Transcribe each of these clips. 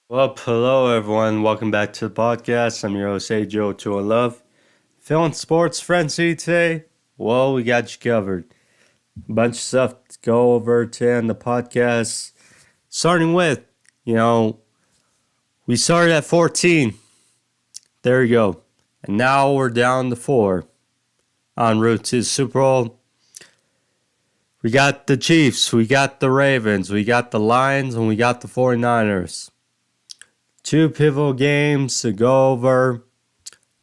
Well, hello everyone. Welcome back to the podcast. I'm your host, Joe to Love. Feeling sports frenzy today? Well, we got you covered. A bunch of stuff to go over to end the podcast. Starting with, we started at 14. There you go. And now we're down to 4. En route to the Super Bowl. We got the Chiefs, we got the Ravens, we got the Lions, and we got the 49ers. 2 pivotal games to go over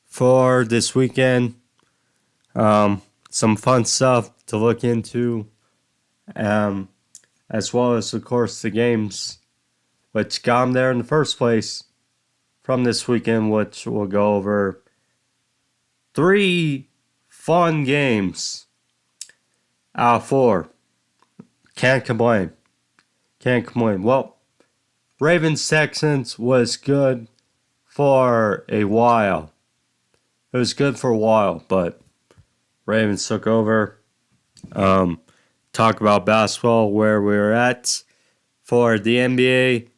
for this weekend. Some fun stuff to look into, as well as, of course, the games which got them there in the first place from this weekend, which we'll go over. 3 fun games out of 4. Can't complain. Well, Ravens-Texans was good for a while. It was good for a while, but Ravens took over. Talk about basketball, where we're at for the NBA,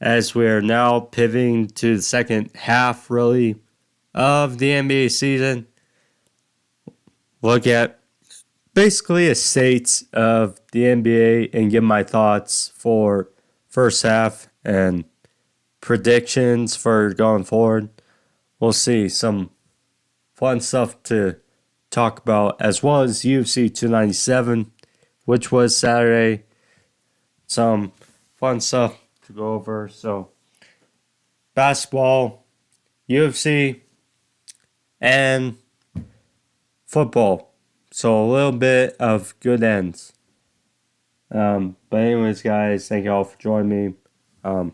as we're now pivoting to the second half, really, of the NBA season. Look at basically a state of the NBA and give my thoughts for first half and predictions for going forward. We'll see some fun stuff to talk about, as well as UFC 297, which was Saturday. Some fun stuff to go over. So, basketball, UFC, and football. So, a little bit of good ends. But anyways, guys, thank you all for joining me.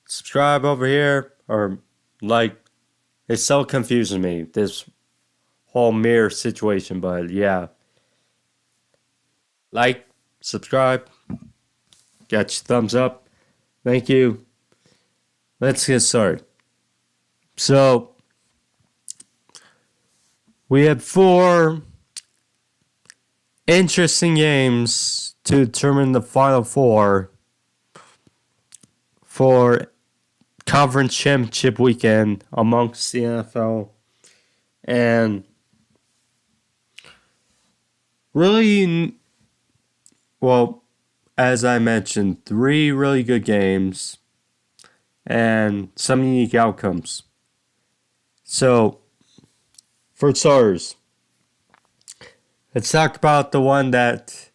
Subscribe over here, or like. It's so confusing me, this whole mirror situation, but yeah. Like, subscribe, got your thumbs up. Thank you. Let's get started. So, we had 4 interesting games to determine the final 4 for conference championship weekend amongst the NFL. And really, well, as I mentioned, 3 really good games and some unique outcomes. So, for starters, let's talk about the one that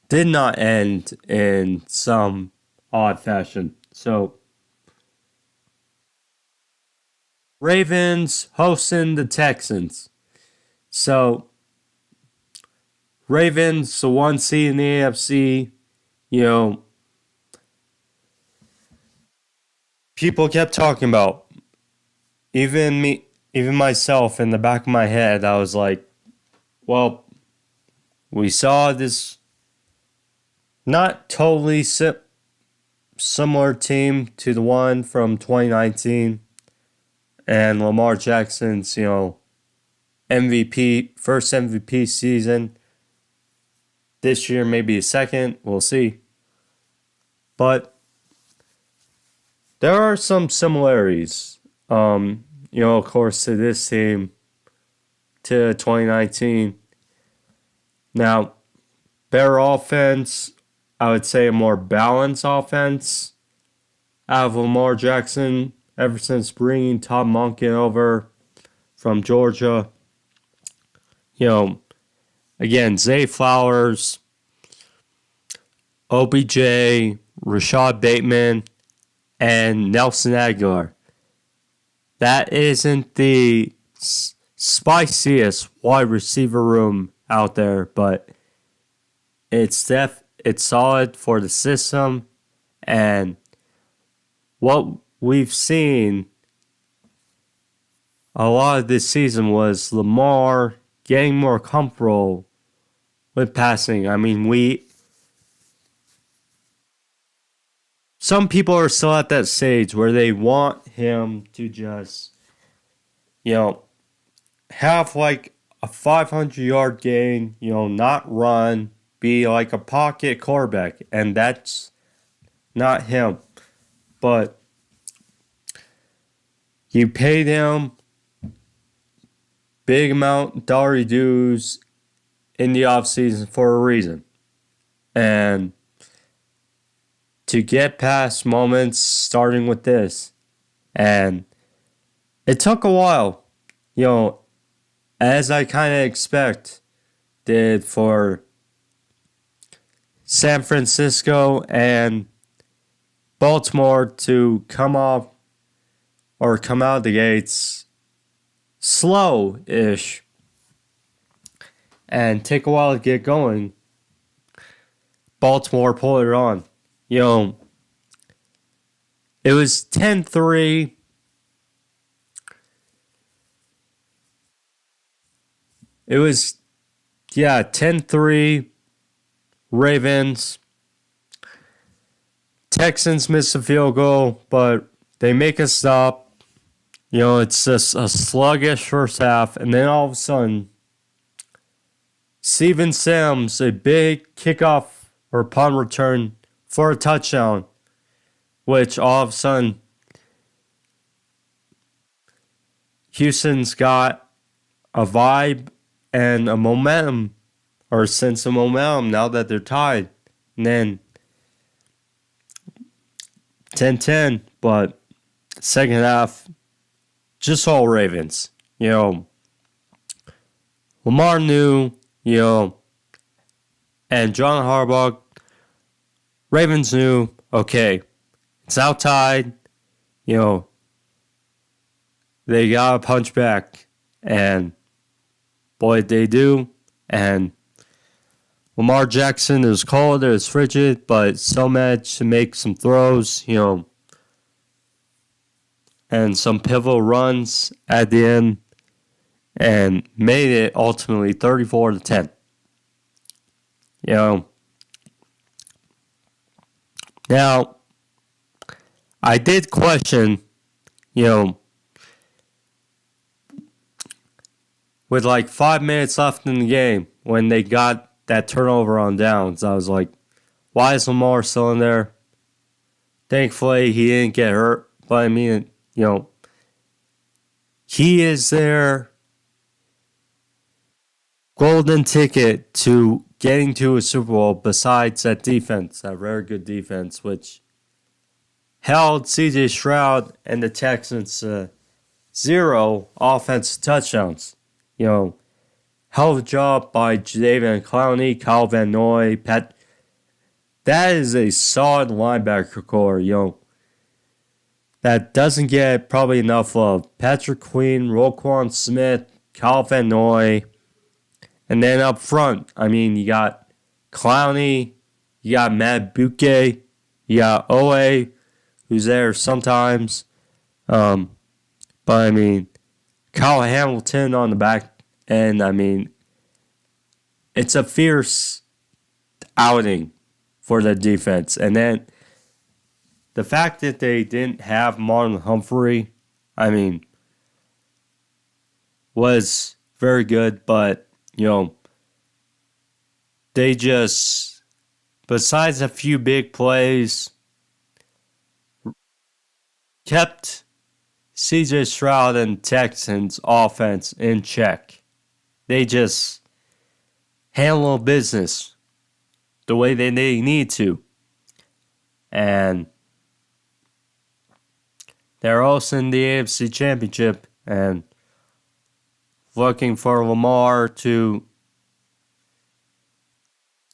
did not end in some odd fashion. So, Ravens hosting the Texans. So, Ravens, the 1 seed in the AFC, people kept talking about. Even myself, in the back of my head, I was like, well, we saw this not totally similar team to the one from 2019. And Lamar Jackson's, MVP, first MVP season. This year, maybe a second. We'll see. But there are some similarities, of course, to this team, to 2019. Now, better offense, I would say a more balanced offense out of Lamar Jackson ever since bringing Todd Monken over from Georgia. Again, Zay Flowers, OBJ, Rashad Bateman, and Nelson Aguilar. That isn't the spiciest wide receiver room out there, but it's solid for the system, and what we've seen a lot of this season was Lamar getting more comfortable with passing. I mean, some people are still at that stage where they want him to just, have like a 500-yard gain, not run, be like a pocket quarterback. And that's not him. But you paid him big amount dollar dues in the offseason for a reason. And to get past moments starting with this. And it took a while, as I kind of expected for San Francisco and Baltimore to come out of the gates slow-ish and take a while to get going. Baltimore pulled it on. It was 10-3. It was, 10-3 Ravens. Texans missed a field goal, but they make a stop. It's just a sluggish first half, and then all of a sudden, Steven Sims, a big kickoff or punt return for a touchdown, which all of a sudden, Houston's got a vibe and a momentum, or a sense of momentum now that they're tied. And then 10-10, but second half, just all Ravens. Lamar knew, and John Harbaugh, Ravens knew, okay, it's now tied, they gotta punch back. And boy, they do. And Lamar Jackson is cold, it's frigid, but still managed to make some throws, and some pivotal runs at the end, and made it ultimately 34-10. Now, I did question, with like 5 minutes left in the game, when they got that turnover on downs, I was like, why is Lamar still in there? Thankfully, he didn't get hurt. But I mean, he is their golden ticket to getting to a Super Bowl besides that defense, that very good defense, which held C.J. Stroud and the Texans 0 offensive touchdowns. Hell of a job by Jadeveon Clowney, Kyle Van Noy, Pat. That is a solid linebacker core, that doesn't get probably enough love. Patrick Queen, Roquan Smith, Kyle Van Noy. And then up front, I mean, you got Clowney, you got Matt Buke, you got Owe, who's there sometimes. But I mean, Kyle Hamilton on the back end, I mean, it's a fierce outing for the defense. And then the fact that they didn't have Marlon Humphrey, I mean, was very good. But, they just, besides a few big plays, kept C.J. Stroud and Texans offense in check. They just handle business the way they need to. And they're also in the AFC Championship and looking for Lamar to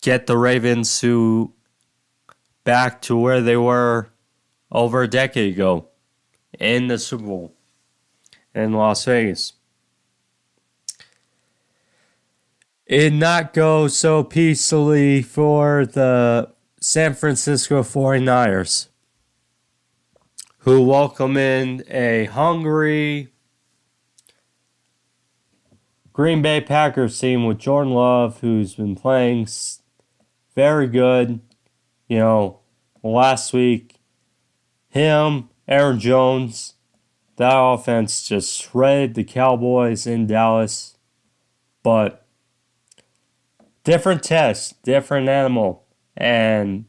get the Ravens back to where they were over a decade ago in the Super Bowl in Las Vegas. It did not go so peacefully for the San Francisco 49ers, who welcome in a hungry Green Bay Packers team with Jordan Love, who's been playing very good. Last week, him, Aaron Jones, that offense just shredded the Cowboys in Dallas. But different test, different animal. And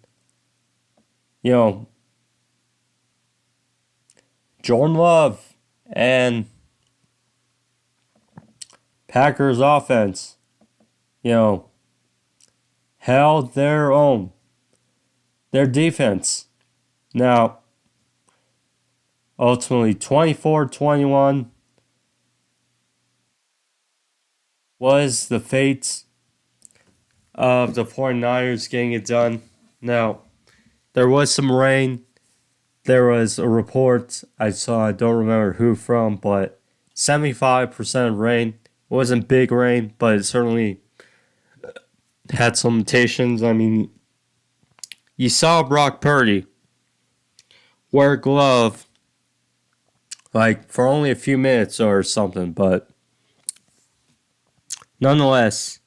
you know, Jordan Love and Packers offense, you know, held their own, their defense. Now, ultimately, 24-21 was the fate of the 49ers getting it done. Now, there was some rain. There was a report I saw, I don't remember who from, but 75% rain. It wasn't big rain, but it certainly had some limitations. I mean, you saw Brock Purdy wear a glove like for only a few minutes or something, but nonetheless,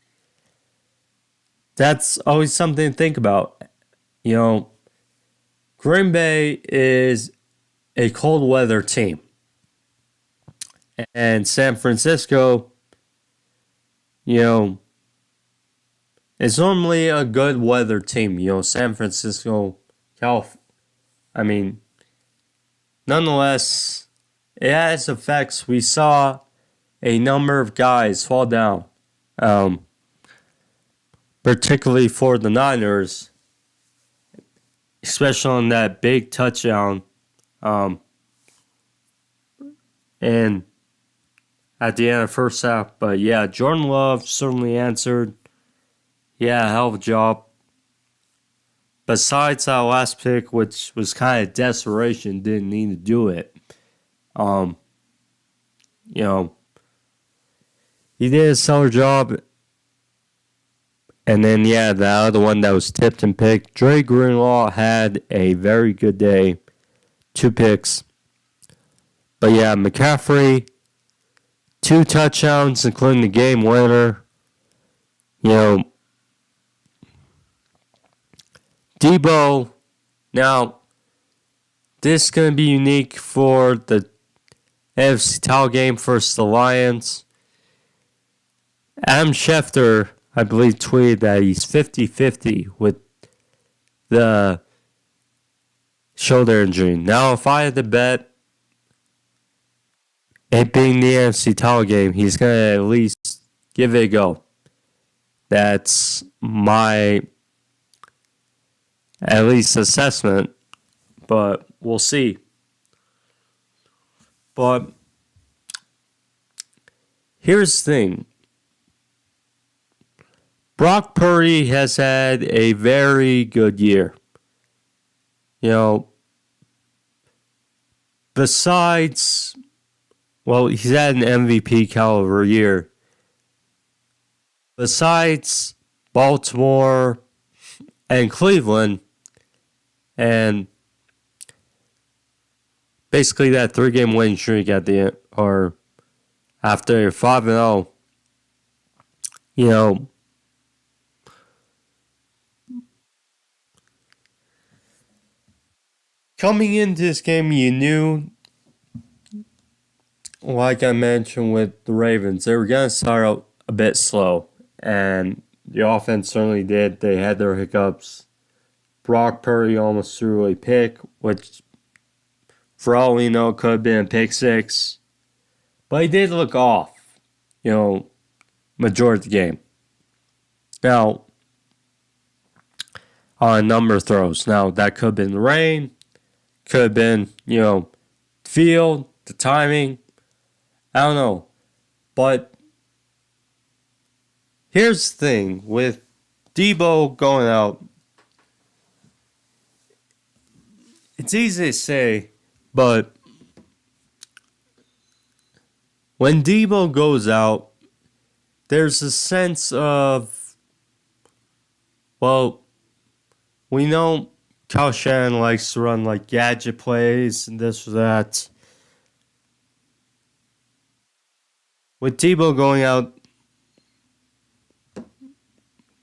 that's always something to think about. You know, Green Bay is a cold weather team, and San Francisco, you know, is normally a good weather team. You know, San Francisco, I mean, nonetheless, it has effects. We saw a number of guys fall down, particularly for the Niners, especially on that big touchdown. And at the end of the first half. But yeah, Jordan Love certainly answered. Yeah, hell of a job. Besides that last pick, which was kind of desperation, didn't need to do it. You know, he did a stellar job. And then, yeah, the other one that was tipped and picked, Dre Greenlaw had a very good day. 2 picks. But yeah, McCaffrey, 2 touchdowns, including the game winner. You know, Debo, now, this is going to be unique for the AFC title game versus the Lions. Adam Schefter, I believe, tweeted that he's 50-50 with the shoulder injury. Now, if I had to bet, it being the AFC title game, he's going to at least give it a go. That's my, at least, assessment. But we'll see. But here's the thing. Brock Purdy has had a very good year. You know, besides, well, he's had an MVP caliber year. Besides Baltimore and Cleveland, and basically that 3-game winning streak at the end, or after 5-0, you know, coming into this game, you knew, like I mentioned with the Ravens, they were going to start out a bit slow. And the offense certainly did. They had their hiccups. Brock Purdy almost threw a pick, which, for all we know, could have been a pick 6. But he did look off, you know, majority of the game. Now, on a number of throws. Now, that could have been the rain. Could have been, you know, field, the timing. I don't know. But here's the thing. With Debo going out, it's easy to say, but when Debo goes out, there's a sense of, well, we know Kyle Shanahan likes to run like gadget plays and this or that. With Debo going out,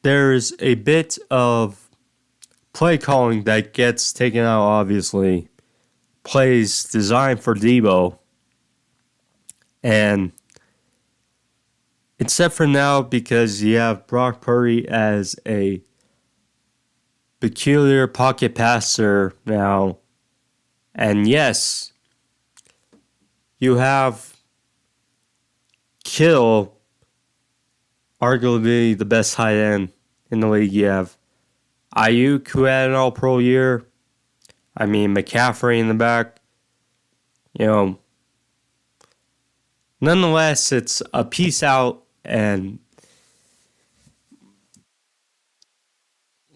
there's a bit of play calling that gets taken out, obviously. Plays designed for Debo. And except for now, because you have Brock Purdy as a peculiar pocket passer now. And yes, you have Kittle, arguably the best tight end in the league. You have Ayuk, who had an all-pro year. I mean, McCaffrey in the back. You know, nonetheless, it's a piece out, and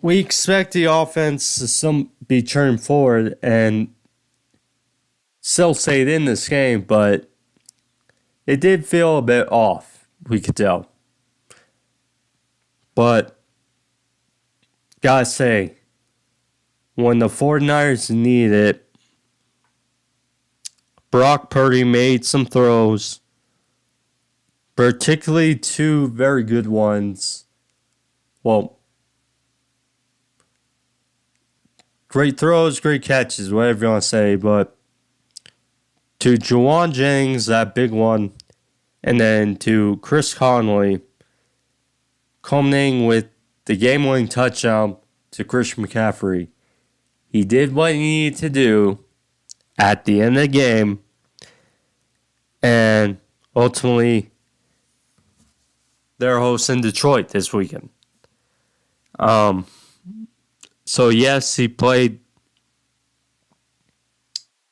we expect the offense to be churned forward and still stayed in this game, but it did feel a bit off, we could tell. But, gotta say, when the 49ers need it, Brock Purdy made some throws, particularly two very good ones. Well, great throws, great catches, whatever you want to say, but to Juwan Jennings, that big one, and then to Chris Conley, culminating with the game-winning touchdown to Christian McCaffrey. He did what he needed to do at the end of the game, and ultimately, they're hosting Detroit this weekend. So yes, he played.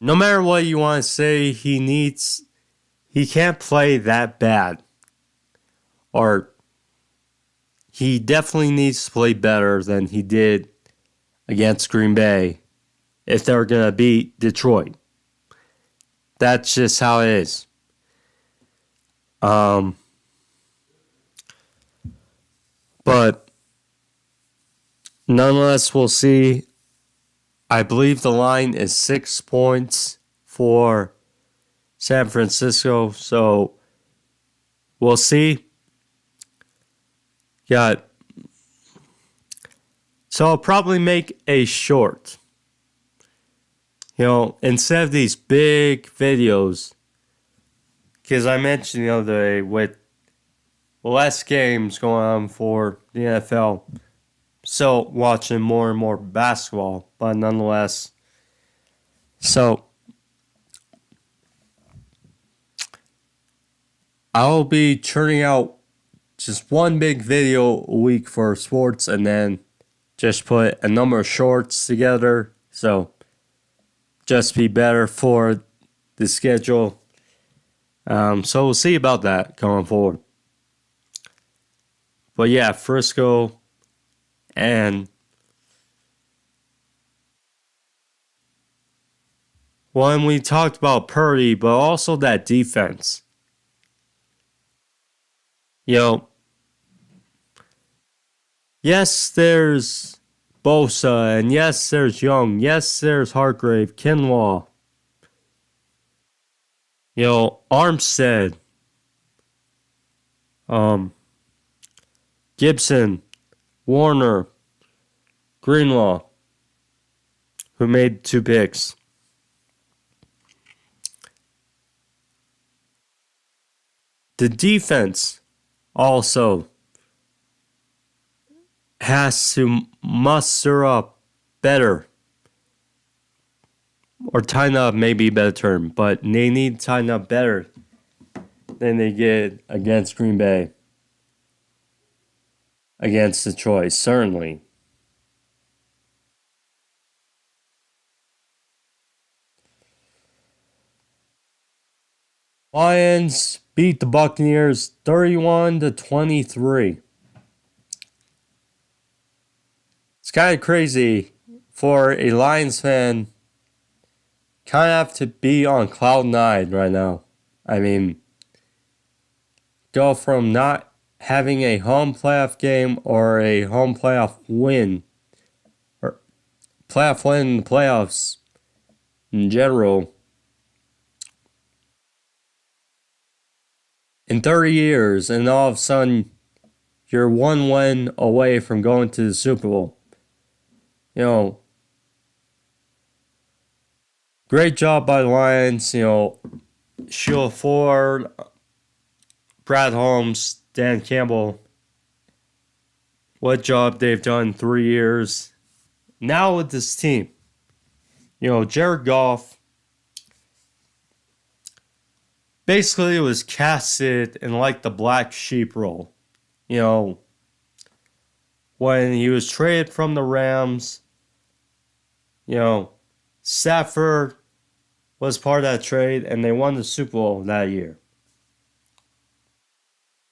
No matter what you want to say, he can't play that bad. Or he definitely needs to play better than he did against Green Bay if they're going to beat Detroit. That's just how it is. But nonetheless, we'll see. I believe the line is 6 points for San Francisco. So we'll see. So I'll probably make a short. Instead of these big videos. Because I mentioned the other day with less games going on for the NFL. So watching more and more basketball, but nonetheless. So I'll be churning out just one big video a week for sports and then just put a number of shorts together. So just be better for the schedule. So we'll see about that going forward. But yeah, Frisco and when we talked about Purdy, but also that defense. Yes, there's Bosa, and yes, there's Young. Yes, there's Hargrave, Kinlaw. Armstead. Gibson, Warner, Greenlaw, who made 2 picks. The defense also has to muster up better. Or tighten up, maybe a better term, but they need to tighten up better than they did against Green Bay. Against Detroit, certainly. Lions beat the Buccaneers 31-23. It's kind of crazy for a Lions fan. Kind of have to be on cloud 9 right now. I mean, go from not having a home playoff game or a home playoff win, or playoff win in the playoffs in general, in 30 years, and all of a sudden you're one win away from going to the Super Bowl. Great job by the Lions. Sheila Ford, Brad Holmes, Dan Campbell. What job they've done in 3 years. now with this team, Jared Goff basically was casted in like the black sheep role. When he was traded from the Rams, Stafford was part of that trade and they won the Super Bowl that year.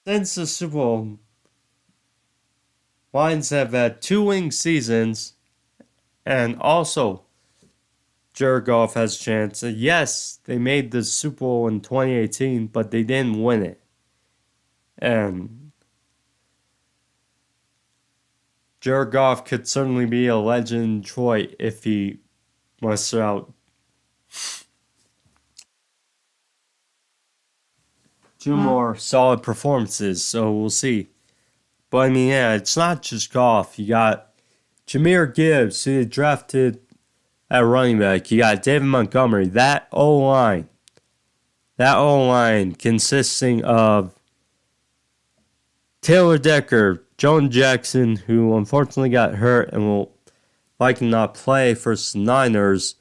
Since the Super Bowl, Lions have had 2 winning seasons, and also Jared Goff has a chance. Yes, they made the Super Bowl in 2018, but they didn't win it. And Jared Goff could certainly be a legend in Detroit if he mustered out 2 more solid performances, so we'll see. But I mean, yeah, it's not just Goff. You got Jahmyr Gibbs, who they drafted at running back. You got David Montgomery. That O-line consisting of Taylor Decker, Joan Jackson, who unfortunately got hurt and will likely not play for the Niners.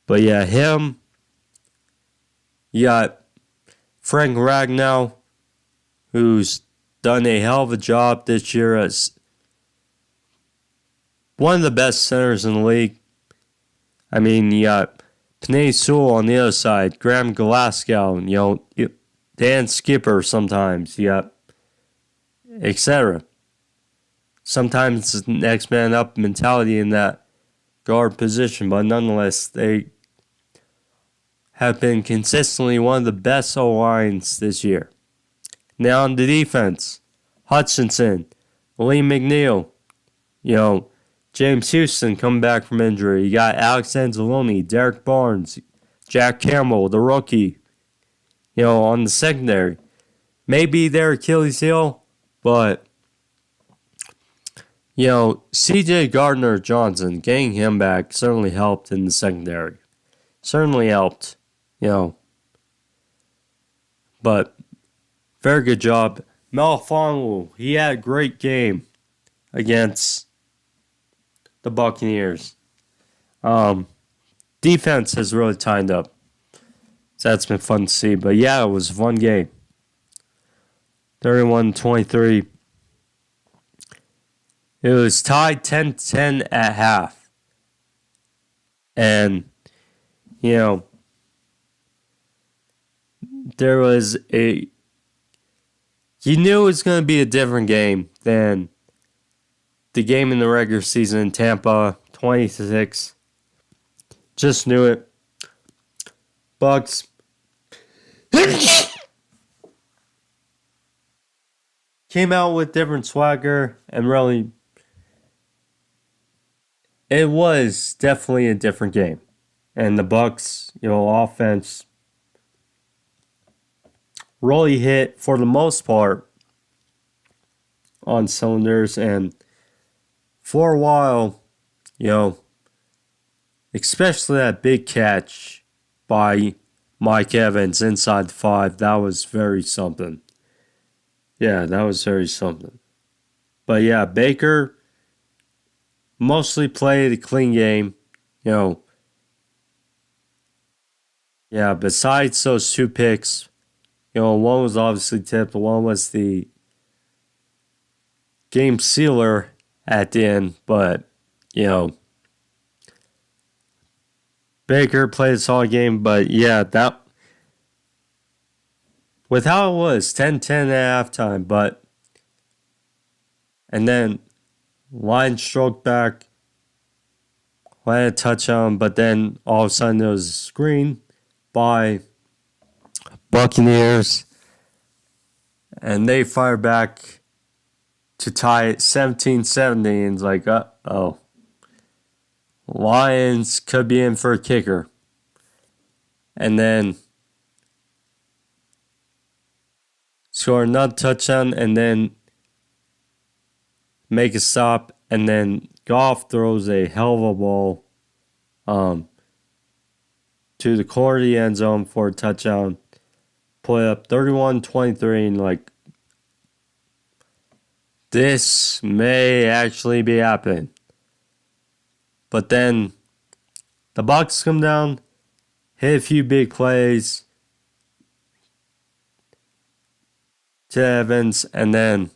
But yeah, him. You got Frank Ragnow, who's done a hell of a job this year as one of the best centers in the league. I mean, you got Panay Sewell on the other side, Graham Glasgow, Dan Skipper sometimes, you got etc. Sometimes it's next man up mentality in that guard position, but nonetheless, they have been consistently one of the best O-lines this year. Now on the defense, Hutchinson, Lee McNeil, James Houston coming back from injury. You got Alex Anzalone, Derek Barnes, Jack Campbell, the rookie, on the secondary. Maybe their Achilles heel, but, C.J. Gardner-Johnson, getting him back certainly helped in the secondary. Certainly helped, But, very good job. Melifonwu, he had a great game against the Buccaneers. Defense has really tightened up. So that's been fun to see. But yeah, it was a fun game. 31-23. It was tied 10-10 at half. And, there was you knew it was going to be a different game than the game in the regular season in Tampa, 20-6. Just knew it. Bucks came out with different swagger, and really, it was definitely a different game. And the Bucks, offense really hit for the most part on cylinders, and for a while, especially that big catch by Mike Evans inside the 5, that was very something. Yeah, that was very something. But yeah, Baker mostly played a clean game. Yeah, besides those 2 picks, one was obviously tipped, one was the game sealer at the end, but, Baker played a solid game, but yeah, that with how it was, 10-10 at halftime, and then Lions stroked back, landed a touchdown, but then all of a sudden there was a screen by Buccaneers, and they fired back to tie it 17-17, and it's like, uh-oh. Lions could be in for a kicker. And then score another touchdown and then make a stop. And then Goff throws a hell of a ball to the corner of the end zone for a touchdown. Put up 31-23, and this may actually be happening. But then the Bucks come down, hit a few big plays to Evans, and then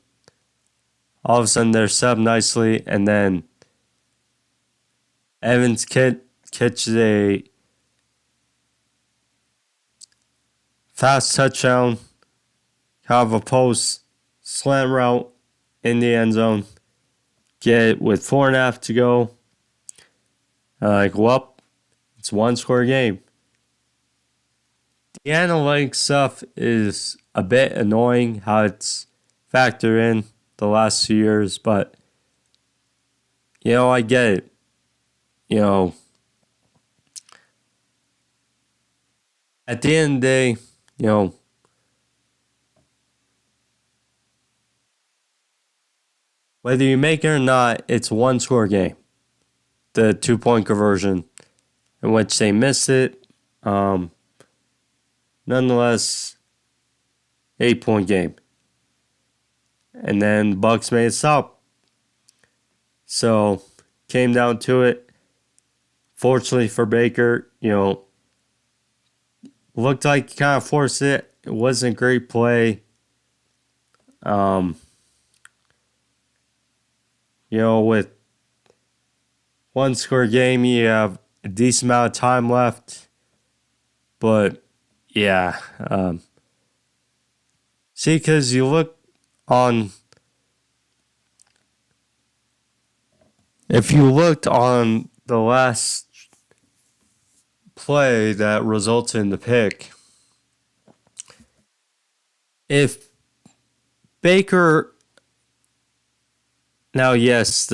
all of a sudden they're set up nicely, and then Evans catches a fast touchdown, kind of a post slant route in the end zone. Get it with 4.5 to go. Well, it's a one-score game. The analytics stuff is a bit annoying how it's factored in the last few years, but I get it. At the end of the day, whether you make it or not, it's a one-score game. The 2-point conversion, in which they missed it. Nonetheless, 8-point game. And then Bucks made it stop. So, came down to it. Fortunately for Baker, looked like he kind of forced it. It wasn't a great play. With one-score game, you have a decent amount of time left. But, yeah. See, because you look on... If you looked on the last play that resulted in the pick, if Baker... Now, yes,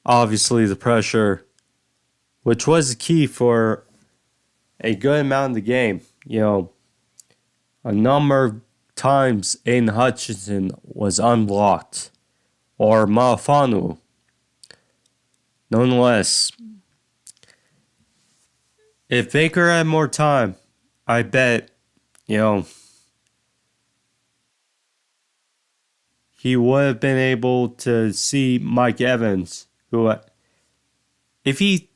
obviously the pressure, which was the key for a good amount of the game. A number of times Aiden Hutchinson was unblocked, or Malafanu. Nonetheless, if Baker had more time, I bet, he would have been able to see Mike Evans, who, if he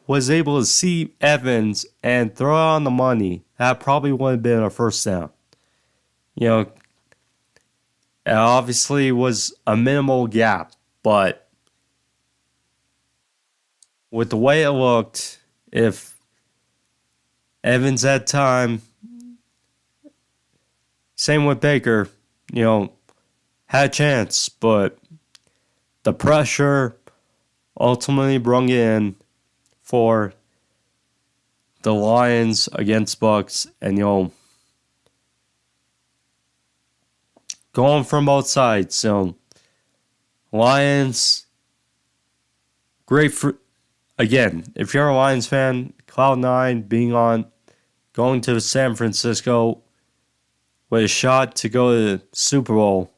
was able to see Evans and throw it on the money, that probably would have been a first down. It obviously was a minimal gap, but with the way it looked, if Evans had time, same with Baker, had a chance, but the pressure ultimately brung in for the Lions against Bucks, and going from both sides. So Lions, great for, again, if you're a Lions fan, Cloud9 going to San Francisco with a shot to go to the Super Bowl.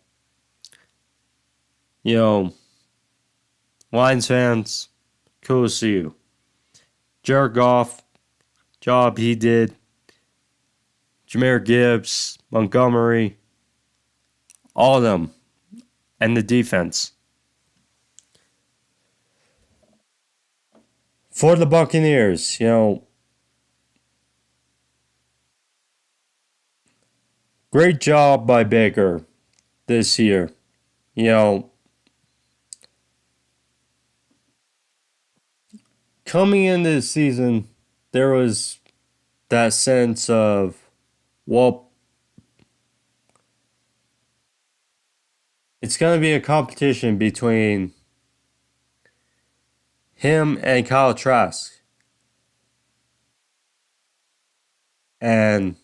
Lions fans, cool to see you. Jared Goff, job he did. Jahmyr Gibbs, Montgomery, all of them, and the defense. For the Buccaneers, great job by Baker this year. Coming into the season, there was that sense of, well, it's going to be a competition between him and Kyle Trask. And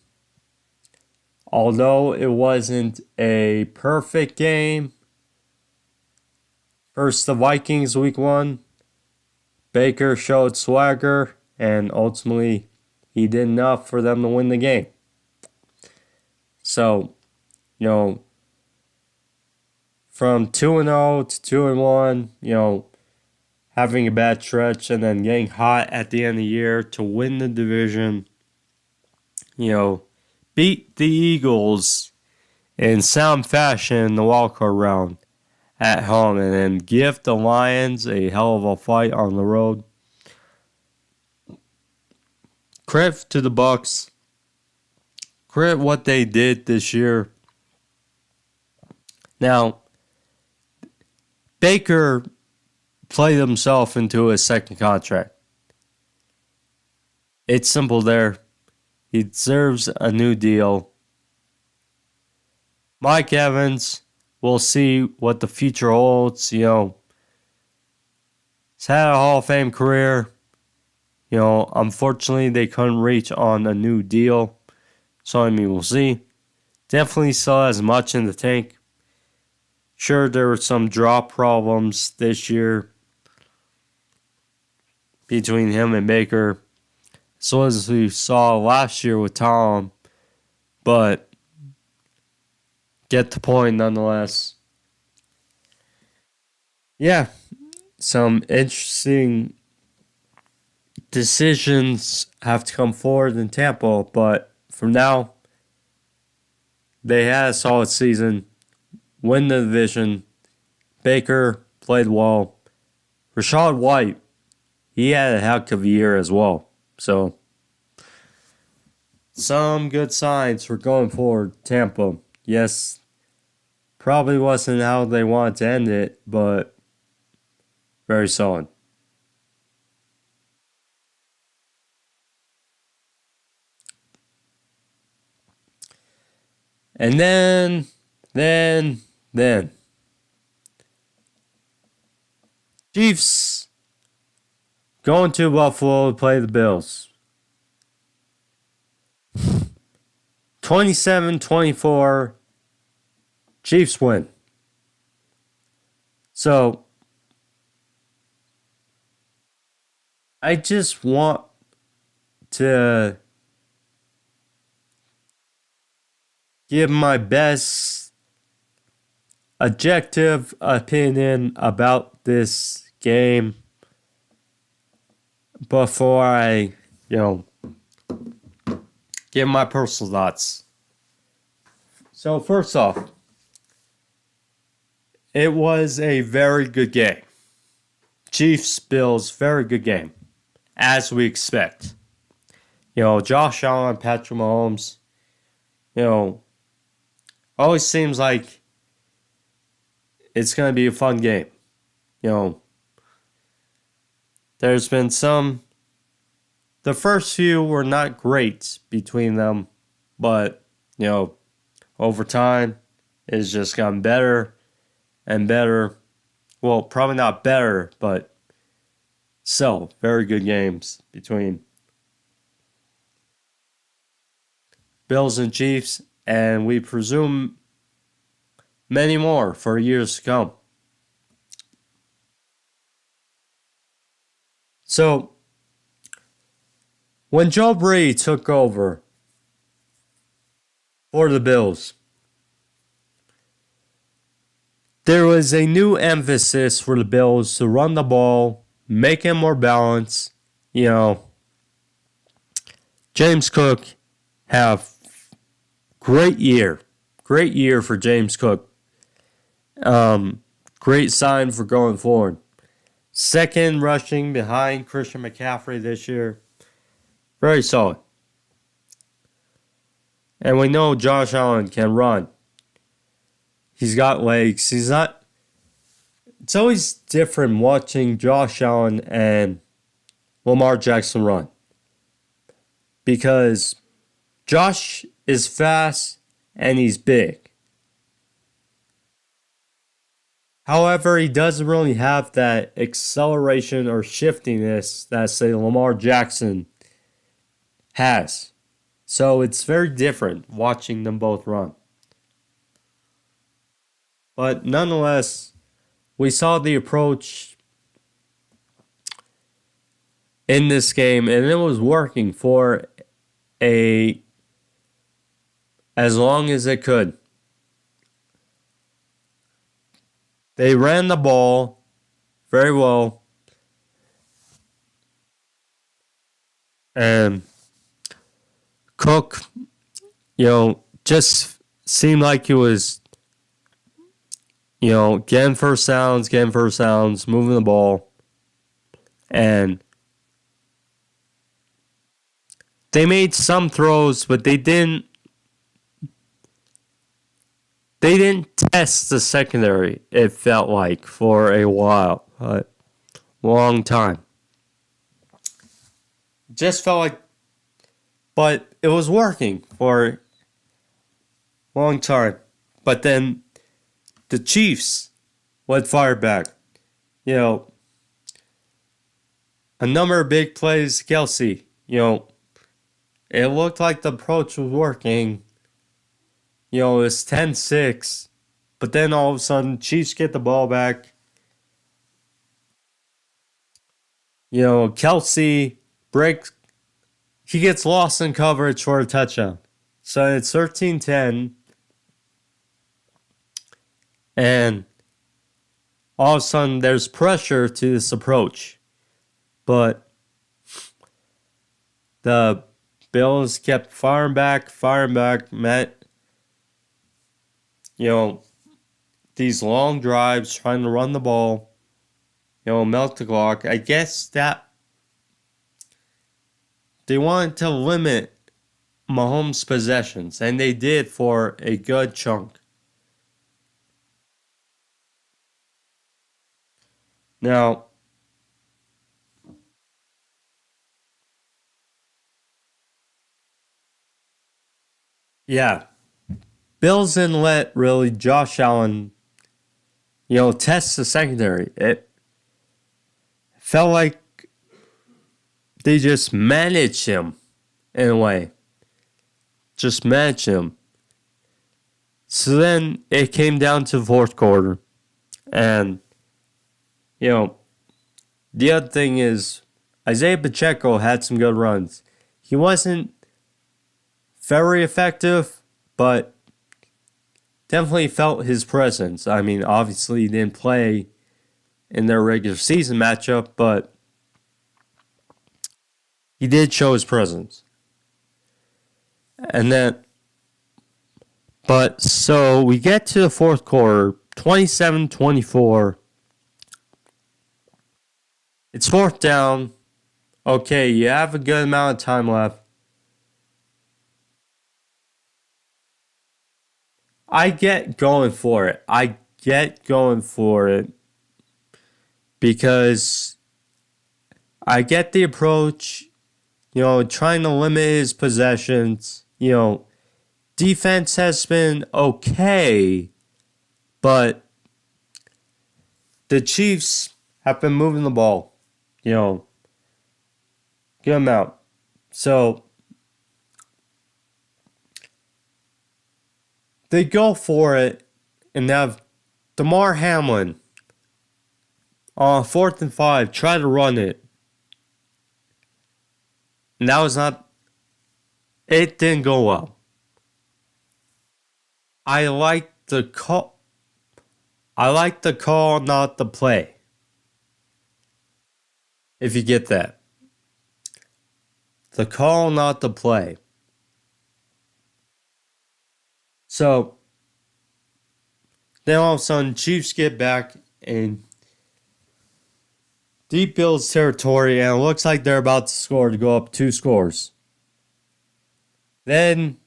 although it wasn't a perfect game versus the Vikings week 1, Baker showed swagger, and ultimately he did enough for them to win the game. So, from 2-0 to 2-1, having a bad stretch and then getting hot at the end of the year to win the division, beat the Eagles in sound fashion in the wildcard round at home and then give the Lions a hell of a fight on the road. Credit to the Bucs. Credit what they did this year. Now, Baker played himself into a second contract. It's simple there. He deserves a new deal. Mike Evans, we'll see what the future holds. He's had a Hall of Fame career. Unfortunately, they couldn't reach on a new deal. So, we'll see. Definitely still has much in the tank. Sure, there were some drop problems this year between him and Baker. So as we saw last year with Tom. But get the point nonetheless. Yeah, some interesting decisions have to come forward in Tampa, but for now, they had a solid season, win the division. Baker played well. Rachaad White, he had a heck of a year as well. So, some good signs for going forward, Tampa. Yes, probably wasn't how they wanted to end it, but very solid. And then, Chiefs going to Buffalo to play the Bills. 27-24, Chiefs win. So, I just want to give my best objective opinion about this game before I, give my personal thoughts. So, first off, it was a very good game. Chiefs-Bills, very good game, as we expect. Josh Allen, Patrick Mahomes, always seems like it's going to be a fun game. There's been the first few were not great between them, but, over time, it's just gotten better and better. Well, probably not better, but still, very good games between Bills and Chiefs, and we presume many more for years to come. So, when Joe Brady took over for the Bills, there was a new emphasis for the Bills to run the ball, make it more balanced. James Cook have great year for James Cook. Great sign for going forward. Second rushing behind Christian McCaffrey this year. Very solid. And we know Josh Allen can run. He's got legs. It's always different watching Josh Allen and Lamar Jackson run. Because Josh is fast and he's big. However, he doesn't really have that acceleration or shiftiness that, say, Lamar Jackson has. So it's very different watching them both run. But nonetheless, we saw the approach in this game, and it was working for as long as it could. They ran the ball very well. And Cook, just seemed like he was, getting first downs, moving the ball. And they made some throws, but they didn't test the secondary, it felt like, for a while. A long time. Just felt like, but it was working for a long time. But then the Chiefs would fire back. A number of big plays, Kelsey. It looked like the approach was working. It's 10-6. But then all of a sudden, Chiefs get the ball back. Kelsey breaks. He gets lost in coverage for a touchdown. So it's 13-10. And all of a sudden, there's pressure to this approach. But the Bills kept firing back. Met, these long drives trying to run the ball, melt the clock. I guess that they wanted to limit Mahomes' possessions, and they did for a good chunk. Now, yeah, Bills didn't let really Josh Allen, test the secondary. It felt like they just managed him in a way. Just managed him. So then it came down to the fourth quarter. And, the other thing is Isaiah Pacheco had some good runs. He wasn't very effective, but definitely felt his presence. I mean, obviously he didn't play in their regular season matchup, but he did show his presence. And then, but so we get to the fourth quarter, 27-24. It's fourth down. Okay, you have a good amount of time left. I get going for it. Because I get the approach, trying to limit his possessions. Defense has been okay, but the Chiefs have been moving the ball. Good amount. So they go for it and have DeMar Hamlin on 4th and 5 try to run it. And that was not. It didn't go well. I like the call. Not the play. If you get that. The call, not the play. So, then all of a sudden, Chiefs get back in deep Bills territory, and it looks like they're about to score to go up 2 scores. Then,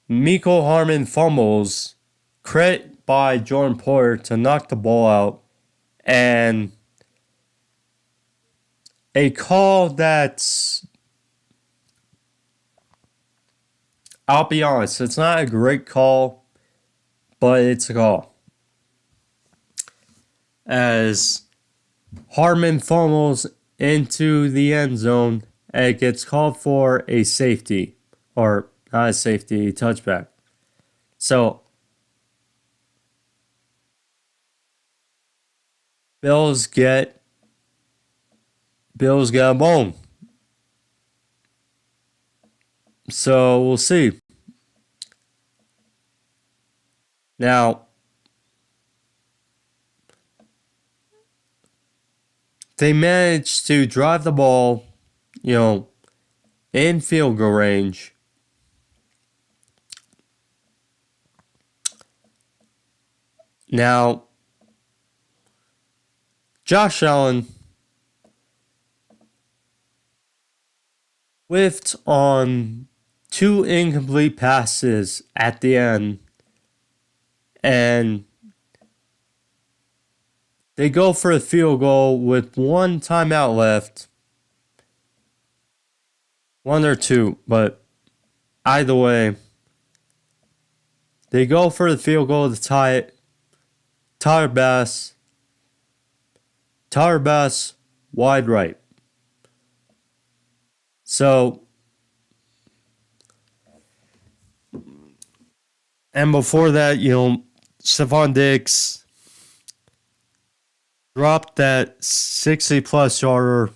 Mecole Hardman fumbles, credit by Jordan Poyer to knock the ball out, and a call that's, I'll be honest, it's not a great call, but it's a call. As Hardman fumbles into the end zone, and it gets called for a safety, or not a safety, a touchback. So, Bills get a bone. So we'll see. Now, they managed to drive the ball, in field goal range. Now, Josh Allen whiffed on 2 incomplete passes at the end, and they go for a field goal with 1 timeout left. 1 or 2, but either way, they go for the field goal to tie it. Tyler Bass, wide right. So, and before that, Stephon Diggs dropped that 60-plus yarder,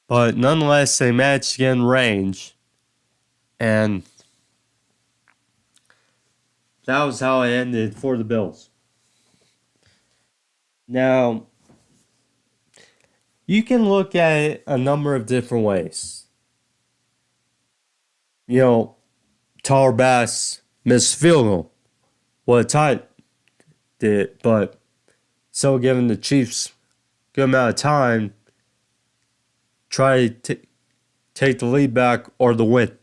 but nonetheless, they managed to get in range, and that was how it ended for the Bills. Now, you can look at it a number of different ways. Tyler Bass missed field goal. Well, it tied it, but so giving the Chiefs a good amount of time, try to take the lead back or the win.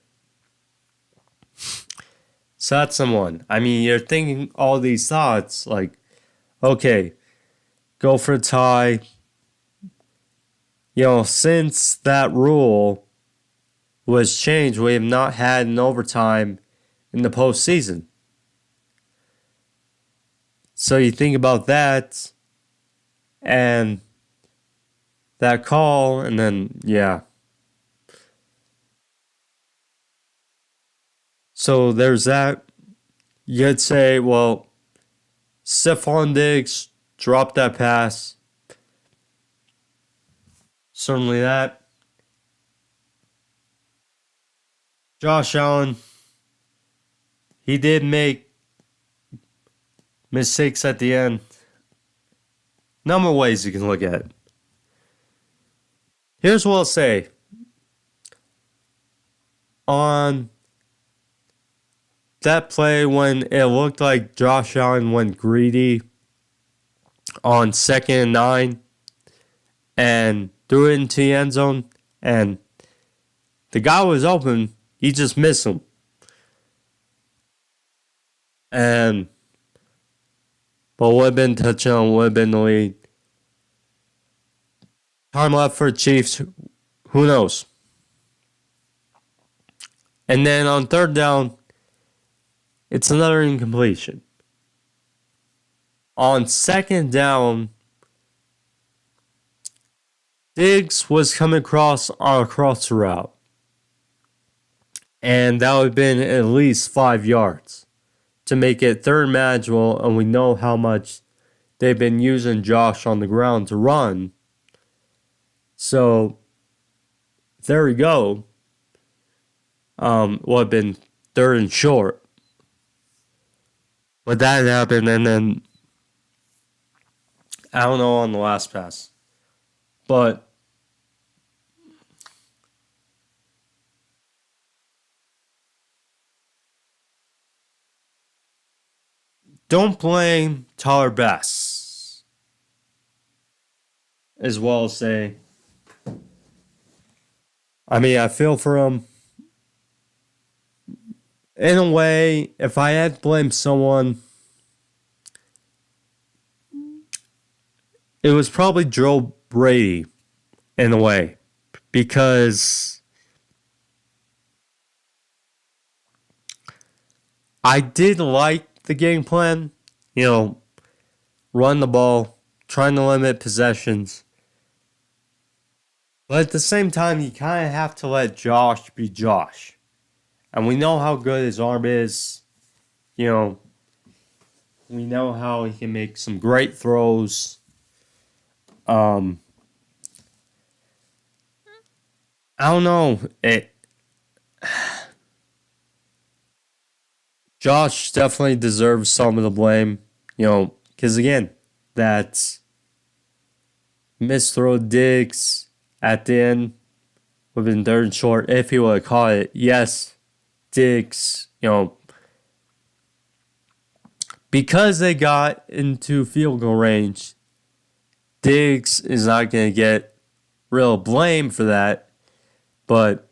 So that's someone. I mean, you're thinking all these thoughts like, okay, go for a tie. Since that rule was changed, we have not had an overtime in the postseason. So you think about that and that call, and then, yeah. So there's that. You could say, well, Stephon Diggs dropped that pass. Certainly that. Josh Allen, he did make mistakes at the end. Number of ways you can look at it. Here's what I'll say. On that play when it looked like Josh Allen went greedy on 2nd and 9 and threw it into the end zone, and the guy was open, he just missed him. But would have been touchdown, would have been the lead. Time left for the Chiefs, who knows? And then on 3rd down, it's another incompletion. On 2nd down, Diggs was coming across on a cross route. And that would have been at least 5 yards to make it 3rd manageable. And we know how much they've been using Josh on the ground to run. So, there we go. Would have been 3rd and short. But that happened, and then I don't know on the last pass. But don't blame Tyler Bass. As well as say, I mean, I feel for him. In a way, if I had to blame someone, it was probably Joe Brady, in a way. Because I did like the game plan. Run the ball, trying to limit possessions. But at the same time, you kind of have to let Josh be Josh. And we know how good his arm is. We know how he can make some great throws. I don't know. Josh definitely deserves some of the blame. Because again, that missed throw Diggs at the end would have been 3rd and short if he would have caught it. Yes, Diggs, because they got into field goal range, Diggs is not going to get real blame for that. But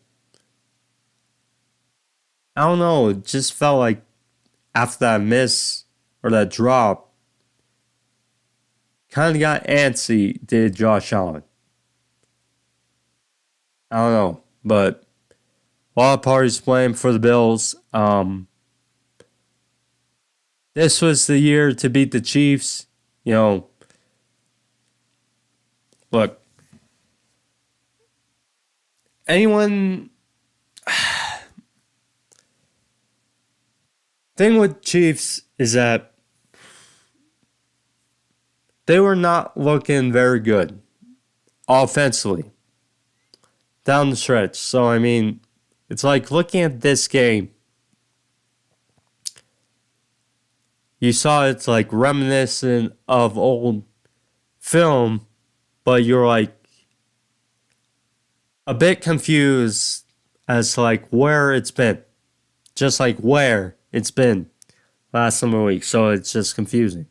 I don't know. It just felt like after that miss or that drop, kind of got antsy, did Josh Allen. I don't know. But a lot of parties playing for the Bills. This was the year to beat the Chiefs. You know, look, anyone. Thing with Chiefs is that they were not looking very good offensively down the stretch. So, I mean, it's like looking at this game. You saw it's like reminiscent of old film, but you're like a bit confused as to like where it's been. Just like where it's been last summer week. So it's just confusing.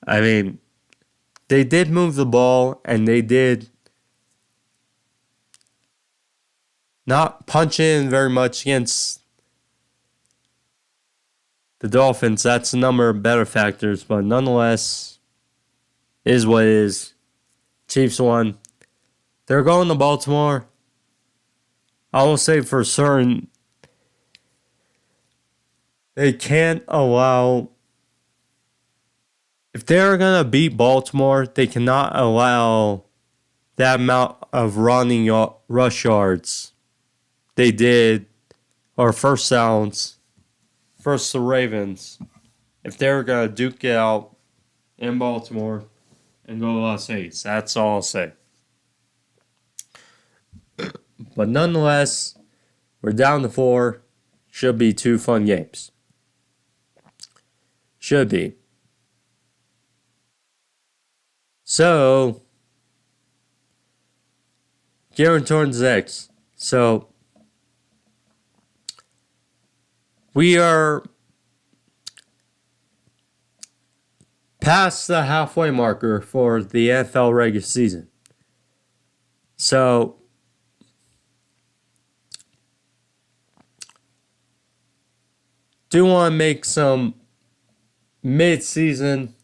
I mean, they did move the ball and they did not punch in very much against the Dolphins. That's a number of better factors, but nonetheless, is what it is. Chiefs won. They're going to Baltimore. I will say for certain, they can't allow. If they're going to beat Baltimore, they cannot allow that amount of running rush yards they did, or first downs, versus the Ravens. If they're going to duke it out in Baltimore and go to Las Vegas, that's all I'll say. But nonetheless, we're down to 4. Should be 2 fun games. Should be. So, gearing towards X. So, we are past the halfway marker for the NFL regular season. So, do want to make some mid-season,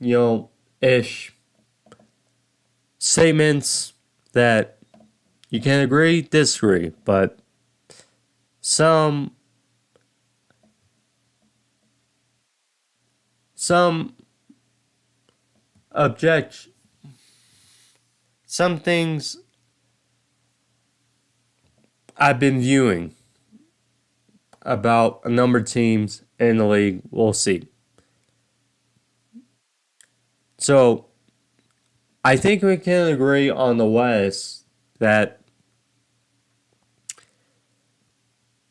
ish statements that you can agree, disagree, but some things I've been viewing about a number of teams in the league. We'll see. So, I think we can agree on the West that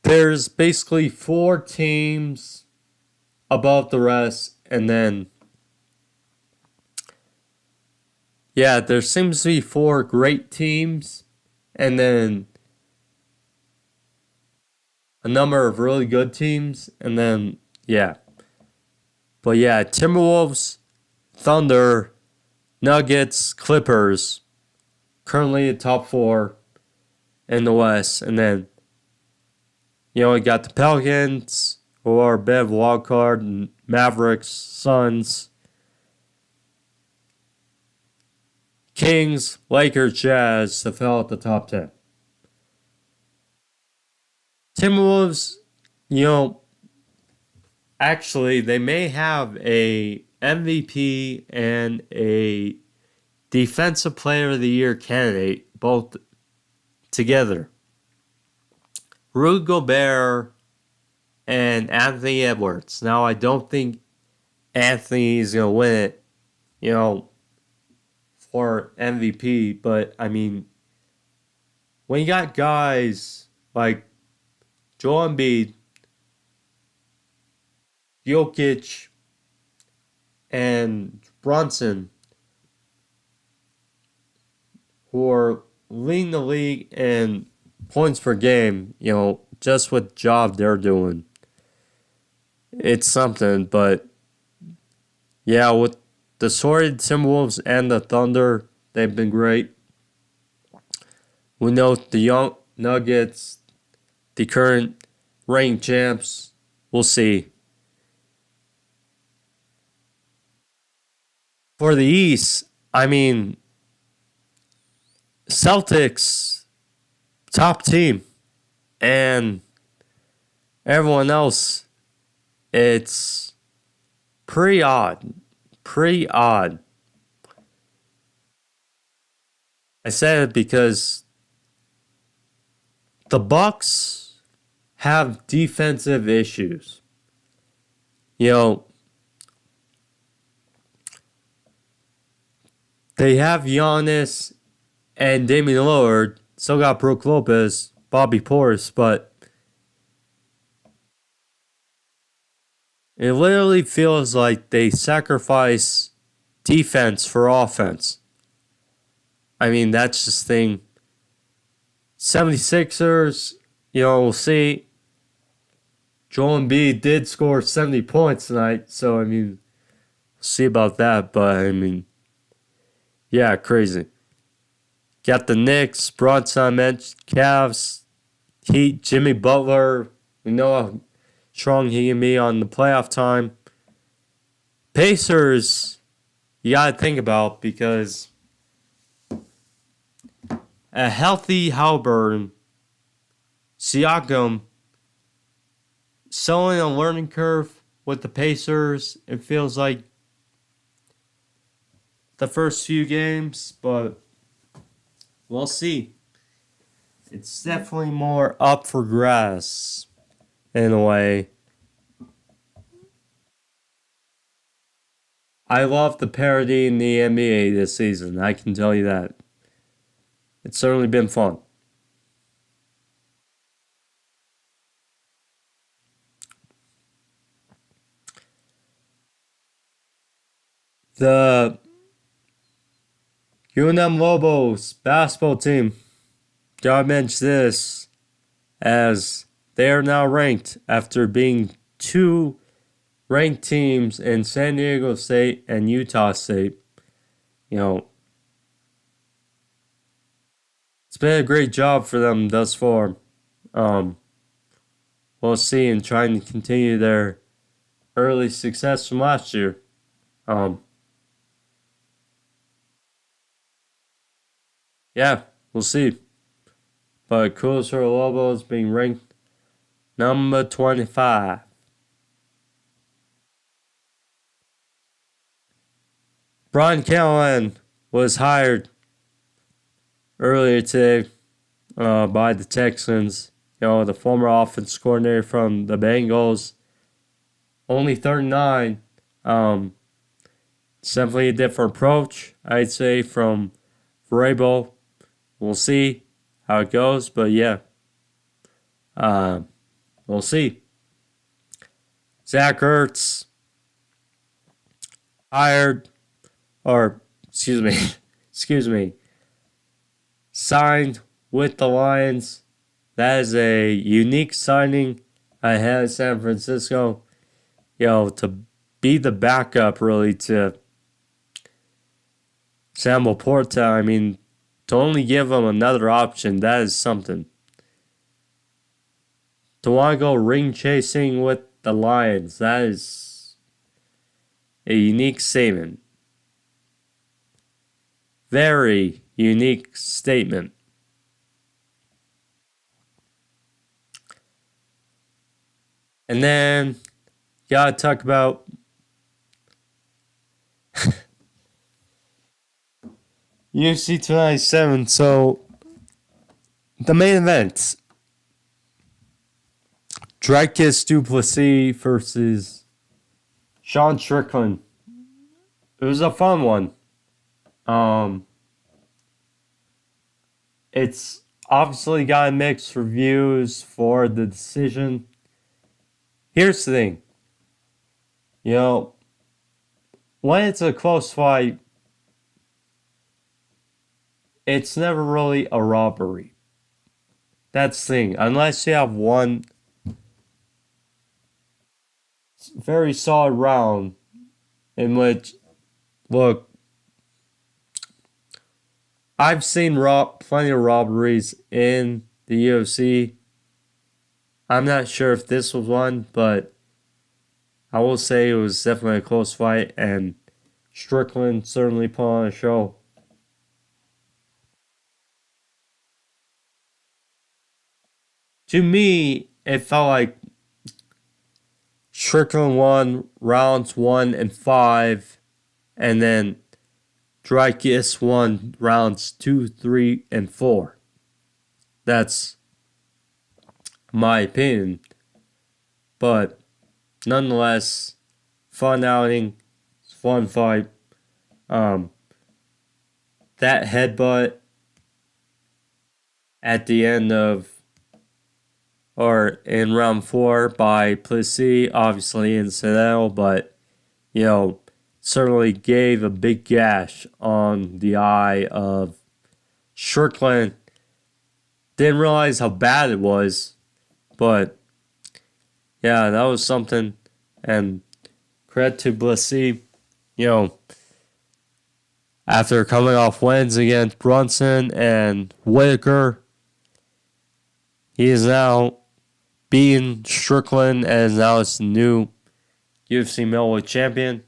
there's basically 4 teams above the rest, and then, there seems to be 4 great teams, and then a number of really good teams, and then, But Timberwolves, Thunder, Nuggets, Clippers, currently the top 4 in the West. And then, we got the Pelicans, who are a bit of a wild card, and Mavericks, Suns, Kings, Lakers, Jazz to fill out the top 10. Timberwolves, actually, they may have a MVP and a Defensive Player of the Year candidate both together. Rudy Gobert and Anthony Edwards. Now, I don't think Anthony is going to win it, for MVP, but I mean, when you got guys like Joel Embiid, Jokic, and Brunson, who are leading the league in points per game, just what job they're doing, it's something. But Yeah, with the Sword Timberwolves and the Thunder, they've been great. We know the Young Nuggets, the current ranked champs. We'll see. For the East, I mean, Celtics, top team. And everyone else, it's pretty odd. Pretty odd. I said it because the Bucks have defensive issues. You know, they have Giannis and Damian Lillard. Still got Brook Lopez, Bobby Portis, but it literally feels like they sacrifice defense for offense. I mean, that's just the thing. 76ers, we'll see. Joel Embiid did score 70 points tonight, so, I mean, we'll see about that, but, I mean, yeah, crazy. Got the Knicks, Bronson mentioned, Cavs, Heat, Jimmy Butler. We know how strong he can be on the playoff time. Pacers, you got to think about because a healthy Halliburton, Siakam, still in a learning curve with the Pacers. It feels like the first few games, but we'll see. It's definitely more up for grabs in a way. I love the parity in the NBA this season. I can tell you that. It's certainly been fun. The UNM Lobos basketball team, gotta mention this, as they are now ranked after being two ranked teams in San Diego State and Utah State. It's been a great job for them thus far. We'll see in trying to continue their early success from last year. Yeah, we'll see. But Cruiser Lobos being ranked number 25. Brian Callahan was hired earlier today by the Texans. The former offense coordinator from the Bengals. Only 39. It's definitely a different approach, I'd say, from Vrabel. We'll see how it goes, but yeah. We'll see. Zach Ertz hired, or excuse me, signed with the Lions. That is a unique signing ahead of San Francisco. To be the backup really to Sam Laporta. I mean, to only give him another option, that is something. To want to go ring chasing with the Lions, that is a unique statement. Very unique statement. And then, gotta talk about UFC 297. So, the main event. Dricus Du Plessis versus Sean Strickland. It was a fun one. It's obviously got mixed reviews for the decision. Here's the thing. When it's a close fight, it's never really a robbery. That's the thing. Unless you have one very solid round, in which, look, I've seen plenty of robberies in the UFC. I'm not sure if this was one, but I will say it was definitely a close fight, and Strickland certainly put on a show. To me, it felt like Strickland won rounds 1 and 5, and then Dricus won rounds 2, 3, and 4. That's my opinion. But nonetheless, fun outing, fun fight. That headbutt at the end of, or in round 4 by Plessis, obviously incidental, but, certainly gave a big gash on the eye of Strickland. Didn't realize how bad it was, but yeah, that was something. And credit to Plessis, after coming off wins against Brunson and Whitaker, he is now beating Strickland and now it's the new UFC middleweight champion.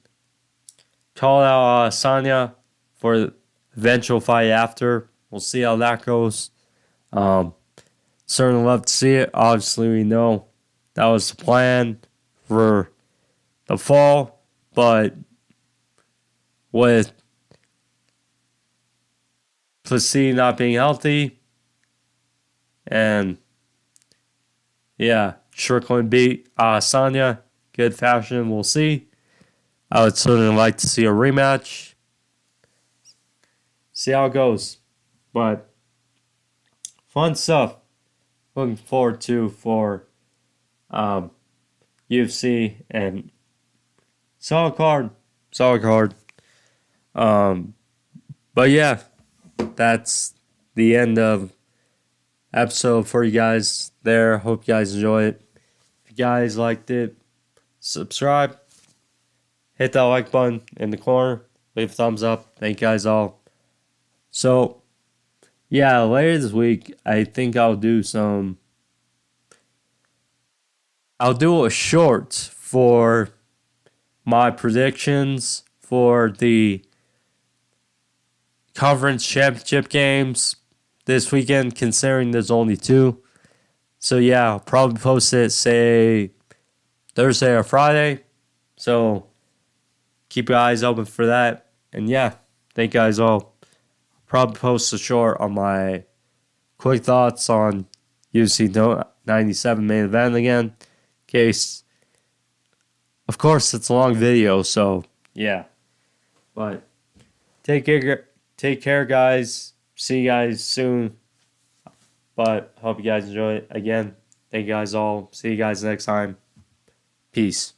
Called out Sanya for the eventual fight after. We'll see how that goes. Certainly love to see it. Obviously, we know that was the plan for the fall, but with Plessis not being healthy, and yeah, Strickland beat Sanya. Good fashion. We'll see. I would certainly like to see a rematch. See how it goes. But fun stuff. Looking forward to for UFC and solid card. But yeah, that's the end of episode for you guys there. Hope you guys enjoy it. If you guys liked it, subscribe. Hit that like button in the corner. Leave a thumbs up. Thank you guys all. So, yeah, later this week, I think I'll do a short for my predictions for the conference championship games this weekend, considering there's only 2. So, yeah, I'll probably post it, say, Thursday or Friday. So, keep your eyes open for that. And yeah, thank you guys all. Probably post a short on my quick thoughts on UFC 97 main event again. In case, of course, it's a long video, so yeah. But take care, guys. See you guys soon. But hope you guys enjoy it. Again, thank you guys all. See you guys next time. Peace.